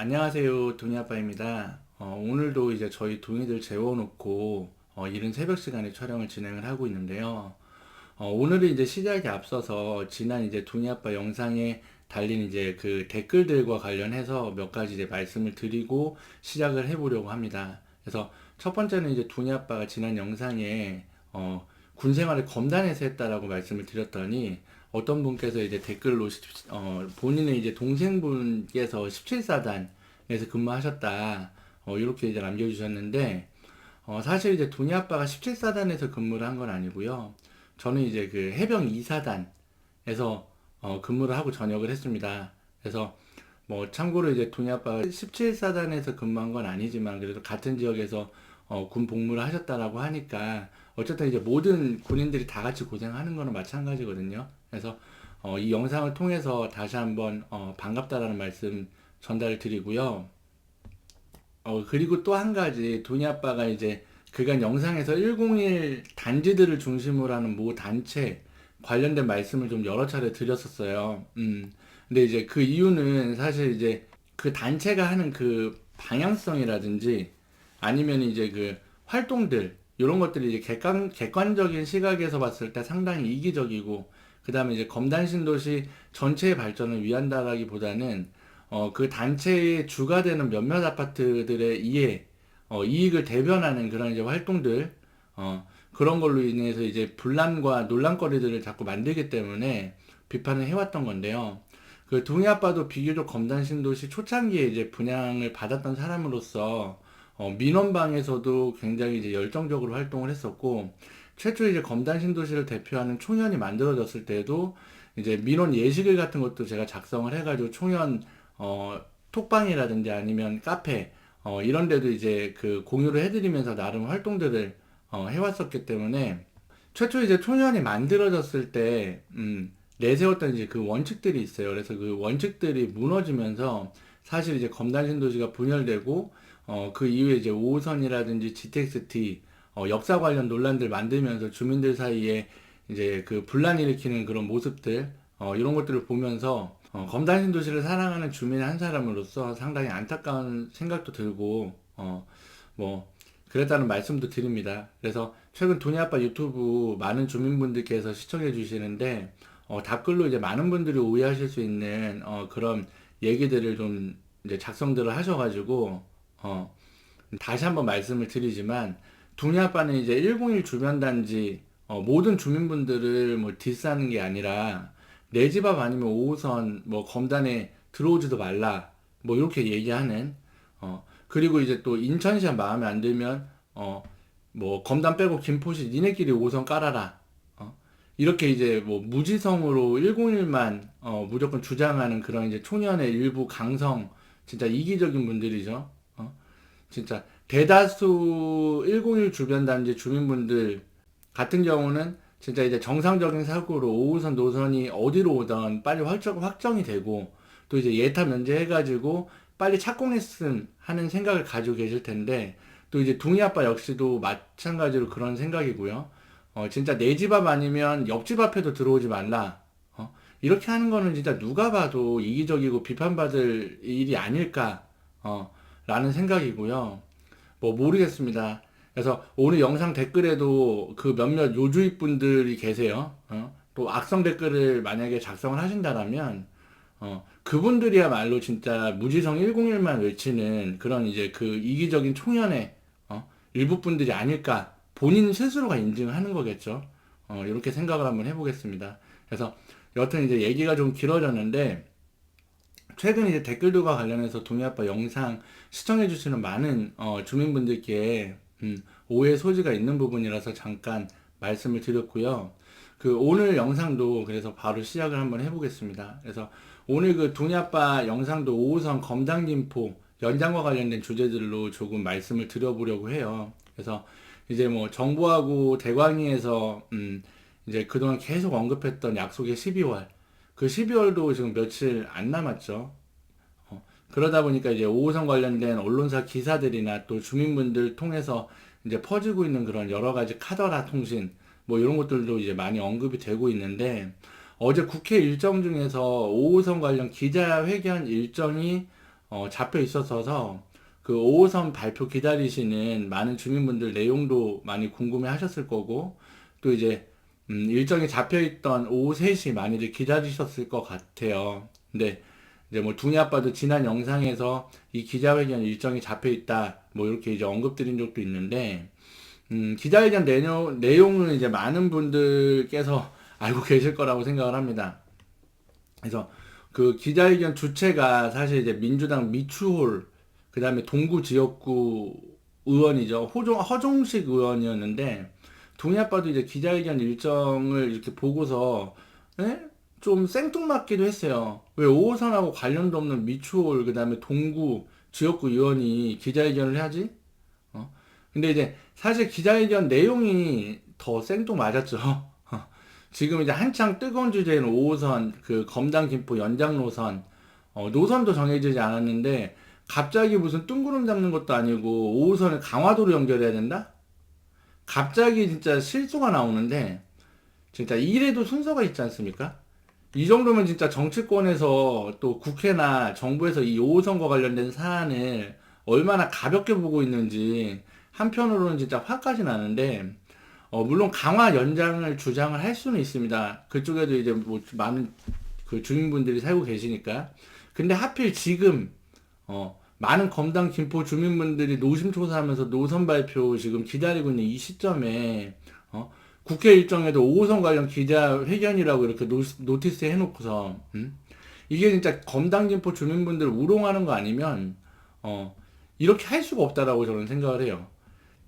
안녕하세요. 동이아빠입니다. 오늘도 이제 저희 동이들 재워놓고 이른 새벽 시간에 촬영을 진행을 하고 있는데요. 오늘은 이제 시작에 앞서서 지난 이제 동이아빠 영상에 달린 이제 그 댓글들과 관련해서 몇 가지 이제 말씀을 드리고 시작을 해보려고 합니다. 그래서 첫 번째는 이제 동이아빠가 지난 영상에 군 생활을 검단에서 했다라고 말씀을 드렸더니 어떤 분께서 이제 댓글로 본인의 이제 동생분께서 17사단에서 근무하셨다 이렇게 이제 남겨주셨는데 사실 이제 동희 아빠가 17사단에서 근무를 한 건 아니고요. 저는 이제 그 해병 2사단에서 근무를 하고 전역을 했습니다. 그래서 뭐 참고로 이제 동희 아빠가 17사단에서 근무한 건 아니지만 그래도 같은 지역에서 군 복무를 하셨다라고 하니까 어쨌든 이제 모든 군인들이 다 같이 고생하는 거는 마찬가지거든요. 그래서 이 영상을 통해서 다시 한번 반갑다라는 말씀 전달을 드리고요. 그리고 또 한 가지 돈이 아빠가 이제 그간 영상에서 101 단지들을 중심으로 하는 모 단체 관련된 말씀을 좀 여러 차례 드렸었어요. 근데 이제 그 이유는 사실 이제 그 단체가 하는 그 방향성이라든지 아니면 이제 그 활동들 이런 것들이 이제 객관적인 시각에서 봤을 때 상당히 이기적이고 그 다음에 이제 검단 신도시 전체의 발전을 위한다라기보다는 그 단체의 주가 되는 몇몇 아파트들의 이익을 대변하는 그런 이제 활동들, 그런 걸로 인해서 이제 분란과 논란거리들을 자꾸 만들기 때문에 비판을 해왔던 건데요. 그 동희 아빠도 비교적 검단 신도시 초창기에 이제 분양을 받았던 사람으로서 민원방에서도 굉장히 이제 열정적으로 활동을 했었고 최초 이제 검단 신도시를 대표하는 총연이 만들어졌을 때도 이제 민원 예시글 같은 것도 제가 작성을 해가지고 총연 톡방이라든지 아니면 카페 이런 데도 이제 그 공유를 해드리면서 나름 활동들을 해왔었기 때문에 최초 이제 총연이 만들어졌을 때 내세웠던 이제 그 원칙들이 있어요. 그래서 그 원칙들이 무너지면서 사실 이제 검단 신도시가 분열되고 그 이후에 이제 5호선이라든지 GTX-T 역사 관련 논란들 만들면서 주민들 사이에 이제 그 분란 일으키는 그런 모습들 이런 것들을 보면서 검단 신도시를 사랑하는 주민 한 사람으로서 상당히 안타까운 생각도 들고 뭐 그랬다는 말씀도 드립니다. 그래서 최근 돈이 아빠 유튜브 많은 주민분들께서 시청해 주시는데 댓글로 이제 많은 분들이 오해하실 수 있는 그런 얘기들을 좀 이제 작성들을 하셔가지고 다시 한번 말씀을 드리지만 동네 아빠는 이제 101 주변 단지 모든 주민분들을 뭐 디스하는 게 아니라 내 집 앞 아니면 5호선 뭐 검단에 들어오지도 말라 뭐 이렇게 얘기하는 그리고 이제 또 인천시가 마음에 안 들면 뭐 검단 빼고 김포시 니네끼리 5호선 깔아라 이렇게 이제 뭐 무지성으로 101만 무조건 주장하는 그런 이제 초년의 일부 강성 진짜 이기적인 분들이죠. 진짜 대다수 101 주변 단지 주민분들 같은 경우는 진짜 이제 정상적인 사고로 5호선 노선이 어디로 오던 빨리 확정이 되고 또 이제 예타 면제해가지고 빨리 착공했음 하는 생각을 가지고 계실 텐데 또 이제 둥이 아빠 역시도 마찬가지로 그런 생각이고요. 진짜 내 집 앞 아니면 옆집 앞에도 들어오지 말라. 이렇게 하는 거는 진짜 누가 봐도 이기적이고 비판받을 일이 아닐까, 라는 생각이고요. 뭐 모르겠습니다. 그래서 오늘 영상 댓글에도 그 몇몇 요주의 분들이 계세요. 또 악성 댓글을 만약에 작성을 하신다라면 그분들이야말로 진짜 무지성 101만 외치는 그런 이제 그 이기적인 총연의 일부 분들이 아닐까 본인 스스로가 인증하는 거겠죠. 이렇게 생각을 한번 해보겠습니다. 그래서 여튼 이제 얘기가 좀 길어졌는데 최근 이제 댓글들과 관련해서 동희 아빠 영상 시청해주시는 많은 주민분들께 오해 소지가 있는 부분이라서 잠깐 말씀을 드렸고요. 그 오늘 영상도 그래서 바로 시작을 한번 해보겠습니다. 그래서 오늘 그 동희 아빠 영상도 5호선 검단김포 연장과 관련된 주제들로 조금 말씀을 드려보려고 해요. 그래서 이제 뭐 정부하고 대광위에서 이제 그동안 계속 언급했던 약속의 12월 그 12월도 지금 며칠 안 남았죠. 그러다 보니까 이제 5호선 관련된 언론사 기사들이나 또 주민분들 통해서 이제 퍼지고 있는 그런 여러 가지 카더라 통신 뭐 이런 것들도 이제 많이 언급이 되고 있는데 어제 국회 일정 중에서 5호선 관련 기자회견 일정이 잡혀 있었어서 그 5호선 발표 기다리시는 많은 주민분들 내용도 많이 궁금해 하셨을 거고, 또 이제 일정이 잡혀있던 오후 3시 많이들 기다리셨을 것 같아요. 근데 이제 뭐 둥이 아빠도 지난 영상에서 이 기자회견 일정이 잡혀있다 뭐 이렇게 이제 언급드린 적도 있는데, 기자회견 내용은 이제 많은 분들께서 알고 계실 거라고 생각을 합니다. 그래서 그 기자회견 주체가 사실 이제 민주당 미추홀, 그 다음에 동구 지역구 의원이죠. 허종식 의원이었는데, 동의 아빠도 이제 기자회견 일정을 이렇게 보고서, 에? 좀 생뚱맞기도 했어요. 왜 5호선하고 관련도 없는 미추홀, 그 다음에 동구 지역구 의원이 기자회견을 해야지? 근데 이제 사실 기자회견 내용이 더 생뚱맞았죠. 지금 이제 한창 뜨거운 주제인 5호선, 그 검단 김포 연장 노선, 노선도 정해지지 않았는데, 갑자기 무슨 뜬구름 잡는 것도 아니고, 5호선을 강화도로 연결해야 된다? 갑자기 진짜 실수가 나오는데, 진짜 이래도 순서가 있지 않습니까? 이 정도면 진짜 정치권에서 또 국회나 정부에서 이 5호선과 관련된 사안을 얼마나 가볍게 보고 있는지, 한편으로는 진짜 화까지 나는데, 물론 강화 연장을 주장을 할 수는 있습니다. 그쪽에도 이제 뭐 많은 그 주민분들이 살고 계시니까. 근데 하필 지금, 많은 검단 김포 주민분들이 노심초사하면서 노선 발표 지금 기다리고 있는 이 시점에, 국회 일정에도 5호선 관련 기자회견이라고 이렇게 노티스 해놓고서, 이게 진짜 검단 김포 주민분들 우롱하는 거 아니면, 이렇게 할 수가 없다라고 저는 생각을 해요.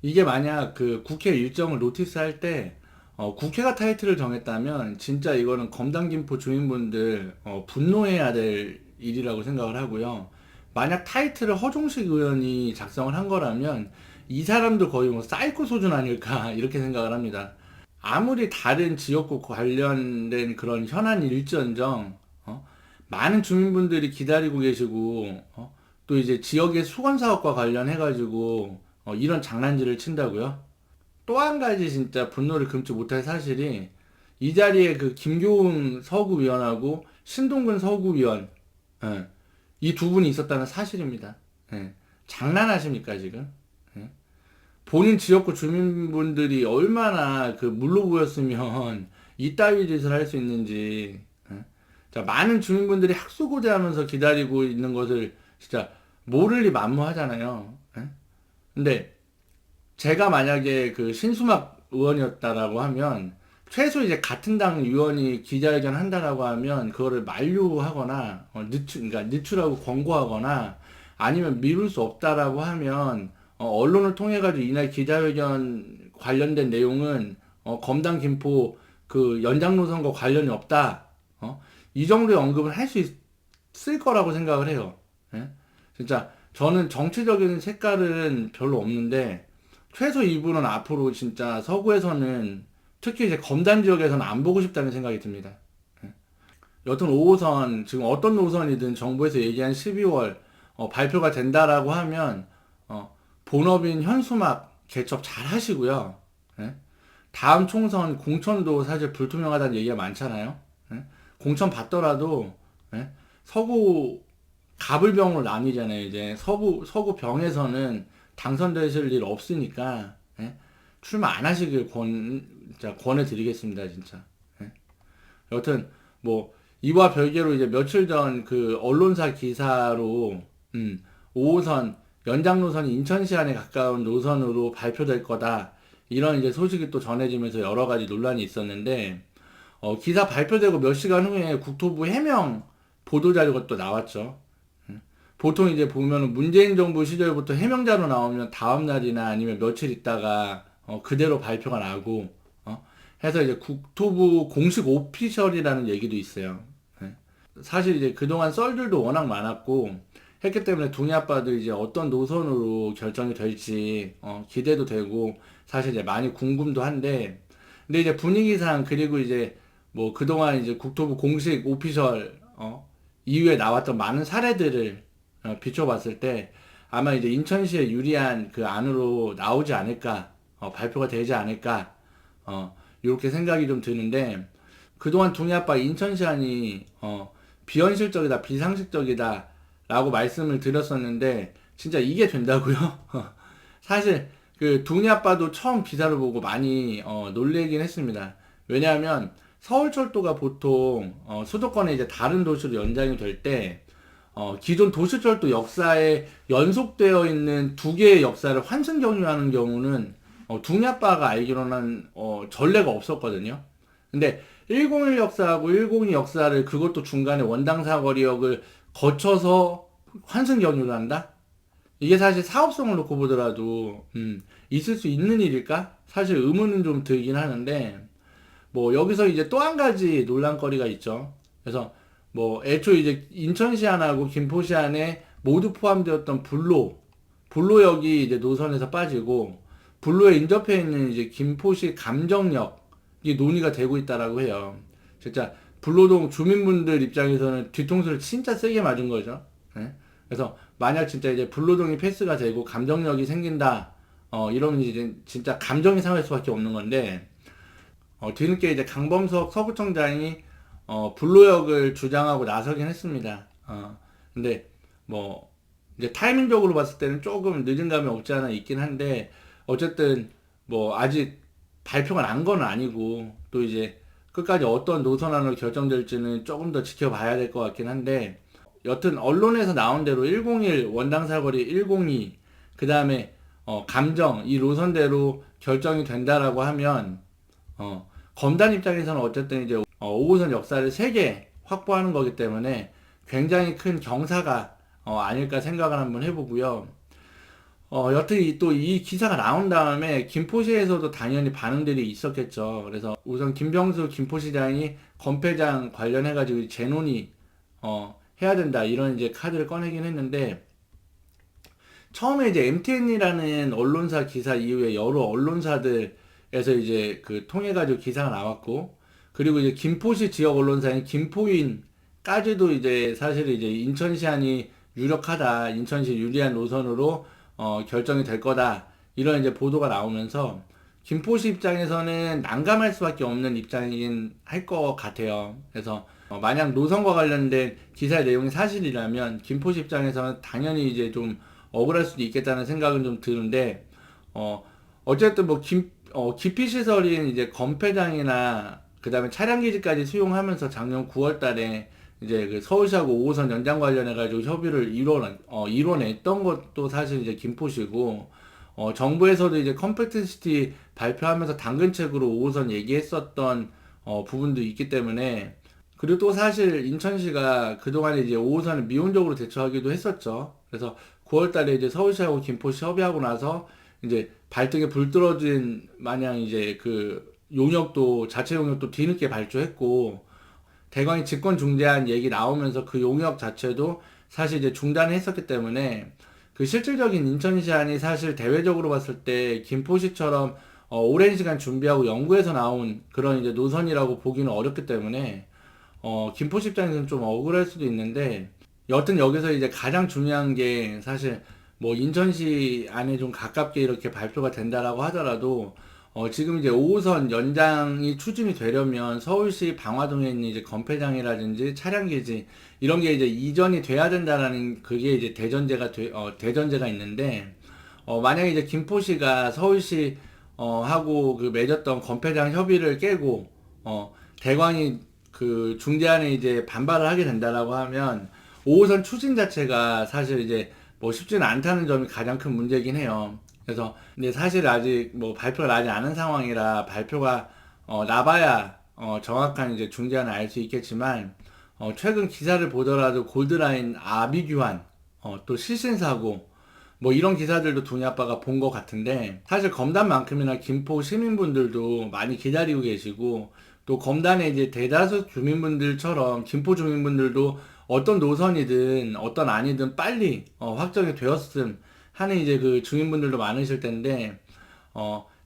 이게 만약 그 국회 일정을 노티스 할 때, 국회가 타이틀을 정했다면, 진짜 이거는 검단김포 주민분들, 분노해야 될 일이라고 생각을 하고요. 만약 타이틀을 허종식 의원이 작성을 한 거라면, 이 사람도 거의 뭐 사이코 수준 아닐까, 이렇게 생각을 합니다. 아무리 다른 지역구 관련된 그런 현안 일전정, 많은 주민분들이 기다리고 계시고, 또 이제 지역의 수건사업과 관련해가지고, 이런 장난질을 친다고요? 또 한 가지 진짜 분노를 금치 못할 사실이 이 자리에 그 김교훈 서구위원하고 신동근 서구위원, 이 두 분이 있었다는 사실입니다. 예. 장난하십니까 지금? 예. 본인 지역구 주민분들이 얼마나 그 물로보였으면 이따위 짓을 할 수 있는지. 예. 자, 많은 주민분들이 학수고대하면서 기다리고 있는 것을 진짜 모를 리 만무하잖아요. 예. 근데 제가 만약에 그 신수막 의원이었다라고 하면 최소 이제 같은 당 의원이 기자회견 한다라고 하면 그거를 만류하거나 그러니까 늦추라고 권고하거나 아니면 미룰 수 없다라고 하면 언론을 통해 가지고 이날 기자회견 관련된 내용은 검단 김포 그 연장 노선과 관련이 없다. 이 정도의 언급을 할 수 있을 거라고 생각을 해요. 예? 진짜 저는 정치적인 색깔은 별로 없는데 최소 이분은 앞으로 진짜 서구에서는 특히 이제 검단 지역에서는 안 보고 싶다는 생각이 듭니다. 예. 여튼 5호선 지금 어떤 노선이든 정부에서 얘기한 12월 발표가 된다라고 하면 본업인 현수막 개첩 잘 하시고요. 예. 다음 총선 공천도 사실 불투명하다는 얘기가 많잖아요. 예. 공천 받더라도 예. 서구 갑을병으로 나뉘잖아요. 이제 서구 병에서는 당선되실 일 없으니까 예? 출마 안 하시길 진짜 권해드리겠습니다, 진짜. 예? 여튼 뭐 이와 별개로 이제 며칠 전 그 언론사 기사로 5호선 연장 노선이 인천시 안에 가까운 노선으로 발표될 거다 이런 이제 소식이 또 전해지면서 여러 가지 논란이 있었는데 기사 발표되고 몇 시간 후에 국토부 해명 보도자료가 또 나왔죠. 보통 이제 보면은 문재인 정부 시절부터 해명자로 나오면 다음 날이나 아니면 며칠 있다가 그대로 발표가 나고 해서 이제 국토부 공식 오피셜이라는 얘기도 있어요. 예. 사실 이제 그동안 썰들도 워낙 많았고 했기 때문에 둥이 아빠도 이제 어떤 노선으로 결정이 될지 기대도 되고 사실 이제 많이 궁금도 한데 근데 이제 분위기상 그리고 이제 뭐 그동안 이제 국토부 공식 오피셜 이후에 나왔던 많은 사례들을 비춰봤을 때 아마 이제 인천시에 유리한 그 안으로 나오지 않을까, 발표가 되지 않을까, 이렇게 생각이 좀 드는데, 그동안 둥이 아빠 인천시 안이, 비현실적이다, 비상식적이다, 라고 말씀을 드렸었는데 진짜 이게 된다고요? 사실 그 둥이 아빠도 처음 기사를 보고 많이 놀래긴 했습니다. 왜냐하면 서울철도가 보통 수도권의 이제 다른 도시로 연장이 될 때 기존 도시철도 역사에 연속되어 있는 두 개의 역사를 환승경유하는 경우는 둥이 아빠가 알기로는 전례가 없었거든요. 근데 101 역사하고 102 역사를 그것도 중간에 원당 사거리역을 거쳐서 환승경유를 한다? 이게 사실 사업성을 놓고 보더라도 있을 수 있는 일일까? 사실 의문은 좀 들긴 하는데 뭐 여기서 이제 또 한 가지 논란거리가 있죠. 그래서 뭐 애초 이제 인천시안하고 김포시안에 모두 포함되었던 불로역이 이제 노선에서 빠지고 불로에 인접해 있는 이제 김포시 감정역이 논의가 되고 있다라고 해요. 진짜 불로동 주민분들 입장에서는 뒤통수를 진짜 세게 맞은 거죠. 예? 그래서 만약 진짜 이제 불로동이 패스가 되고 감정역이 생긴다, 이러면 이제 진짜 감정이 상할 수밖에 없는 건데, 뒤늦게 이제 강범석 서구청장이 불로역을 주장하고 나서긴 했습니다. 근데 뭐 이제 타이밍적으로 봤을 때는 조금 늦은 감이 없지 않아 있긴 한데 어쨌든 뭐 아직 발표가 난 건 아니고 또 이제 끝까지 어떤 노선안으로 결정될지는 조금 더 지켜봐야 될 것 같긴 한데 여튼 언론에서 나온 대로 101 원당 사거리 102 그 다음에 감정 이 노선대로 결정이 된다라고 하면 검단 입장에서는 어쨌든 이제 5호선 역사를 3개 확보하는 거기 때문에 굉장히 큰 경사가 아닐까 생각을 한번 해보고요. 여튼 또 이 기사가 나온 다음에 김포시에서도 당연히 반응들이 있었겠죠. 그래서 우선 김병수 김포시장이 건폐장 관련해가지고 재논의 해야 된다 이런 이제 카드를 꺼내긴 했는데 처음에 이제 MTN이라는 언론사 기사 이후에 여러 언론사들에서 이제 그 통해가지고 기사가 나왔고 그리고 이제 김포시 지역 언론사인 김포인까지도 이제 사실 이제 인천시안이 유력하다, 인천시 유리한 노선으로 결정이 될 거다 이런 이제 보도가 나오면서 김포시 입장에서는 난감할 수밖에 없는 입장이긴 할 것 같아요. 그래서 만약 노선과 관련된 기사의 내용이 사실이라면 김포시 입장에서는 당연히 이제 좀 억울할 수도 있겠다는 생각은 좀 드는데 어쨌든 뭐 기피 시설인 이제 건폐장이나 그다음에 차량 기지까지 수용하면서 작년 9월 달에 이제 그 서울시하고 5호선 연장 관련해가지고 협의를 이뤄냈던 것도 사실 이제 김포시고, 정부에서도 이제 컴팩트 시티 발표하면서 당근책으로 5호선 얘기했었던, 부분도 있기 때문에, 그리고 또 사실 인천시가 그동안에 이제 5호선을 미온적으로 대처하기도 했었죠. 그래서 9월 달에 이제 서울시하고 김포시 협의하고 나서 이제 발등에 불 떨어진 마냥 이제 그 용역도, 자체 용역도 뒤늦게 발주했고, 대광이 직권 중재안 얘기 나오면서 그 용역 자체도 사실 이제 중단했었기 때문에 그 실질적인 인천시안이 사실 대외적으로 봤을 때 김포시처럼 오랜 시간 준비하고 연구해서 나온 그런 이제 노선이라고 보기는 어렵기 때문에 김포시 입장에서는 좀 억울할 수도 있는데 여튼 여기서 이제 가장 중요한 게 사실 뭐 인천시 안에 좀 가깝게 이렇게 발표가 된다라고 하더라도 지금 이제 5호선 연장이 추진이 되려면 서울시 방화동에 있는 이제 건폐장이라든지 차량기지 이런 게 이제 이전이 돼야 된다라는 그게 이제 대전제가 있는데 만약에 이제 김포시가 서울시 하고 그 맺었던 건폐장 협의를 깨고 대광이 그 중재안에 이제 반발을 하게 된다라고 하면 5호선 추진 자체가 사실 이제 뭐 쉽지는 않다는 점이 가장 큰 문제긴 해요. 그래서 근데 사실 아직 뭐 발표가 나지 않은 상황이라 발표가 나봐야 정확한 이제 중재안을 알 수 있겠지만 최근 기사를 보더라도 골드라인 아비규환 또 실신사고 뭐 이런 기사들도 두니 아빠가 본 것 같은데 사실 검단만큼이나 김포 시민분들도 많이 기다리고 계시고 또 검단의 이제 대다수 주민분들처럼 김포 주민분들도 어떤 노선이든 어떤 안이든 빨리 확정이 되었음 하는 이제 그 주민분들도 많으실 텐데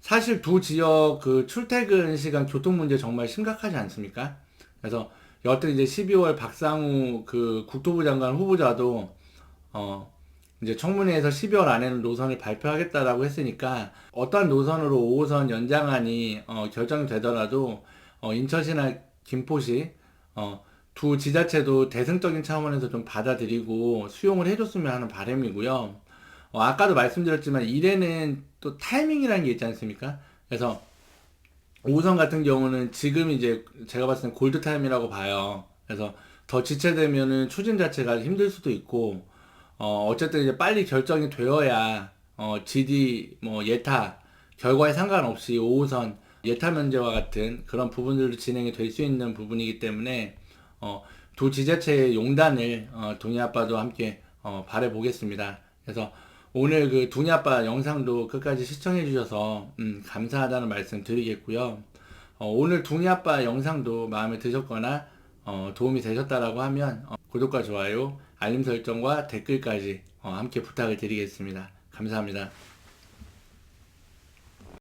사실 두 지역 그 출퇴근 시간 교통 문제 정말 심각하지 않습니까? 그래서 여튼 이제 12월 박상우 그 국토부 장관 후보자도 이제 청문회에서 12월 안에는 노선을 발표하겠다라고 했으니까 어떠한 노선으로 5호선 연장안이 결정이 되더라도 인천시나 김포시 두 지자체도 대승적인 차원에서 좀 받아들이고 수용을 해줬으면 하는 바람이고요. 아까도 말씀드렸지만 일에는 또 타이밍이라는 게 있지 않습니까? 그래서 5선 같은 경우는 지금 이제 제가 봤을 땐 골드 타임이라고 봐요. 그래서 더 지체되면은 추진 자체가 힘들 수도 있고, 어쨌든 이제 빨리 결정이 되어야, GD, 뭐, 예타, 결과에 상관없이 5호선, 예타 면제와 같은 그런 부분들도 진행이 될 수 있는 부분이기 때문에, 어, 두 지자체의 용단을, 동희 아빠도 함께, 바라보겠습니다. 그래서 오늘 그 두니 아빠 영상도 끝까지 시청해 주셔서, 감사하다는 말씀 드리겠고요. 오늘 두니 아빠 영상도 마음에 드셨거나, 도움이 되셨다라고 하면, 구독과 좋아요, 알림 설정과 댓글까지 함께 부탁을 드리겠습니다. 감사합니다.